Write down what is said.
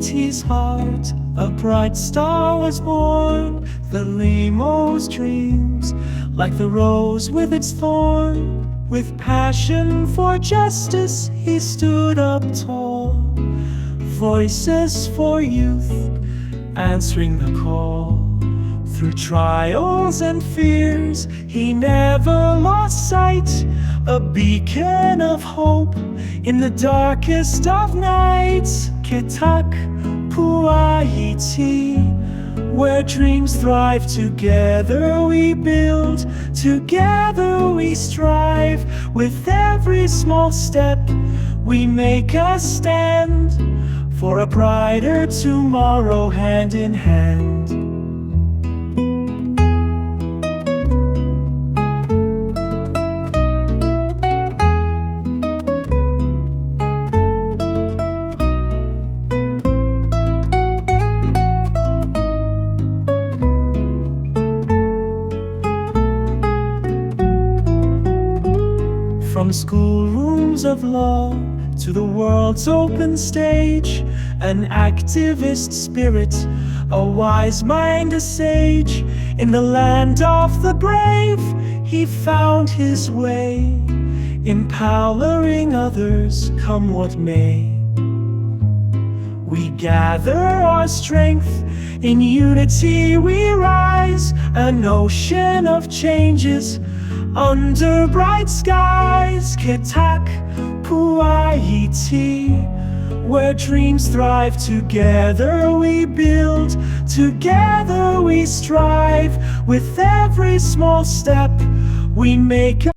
Ayiti's heart, a bright star was born. Thelimo's dreams, like the rose with its thorn. With passion for justice, he stood up tall. Voices for youth, answering the call. Through trials and fears, he never lost sight. A beacon of hope in the darkest of nights. Kոտακޮt, where dreams thrive. Together we build, together we strive. With every small step we make a stand, for a brighter tomorrow, hand in hand. From schoolrooms of law to the world's open stage, an activist spirit, a wise mind, a sage. In the land of the brave, he found his way, empowering others, come what may. We gather our strength, in unity we rise. An ocean of changes under bright skies. Kոտακޮt, where dreams thrive. Together we build, together we strive. With every small step we make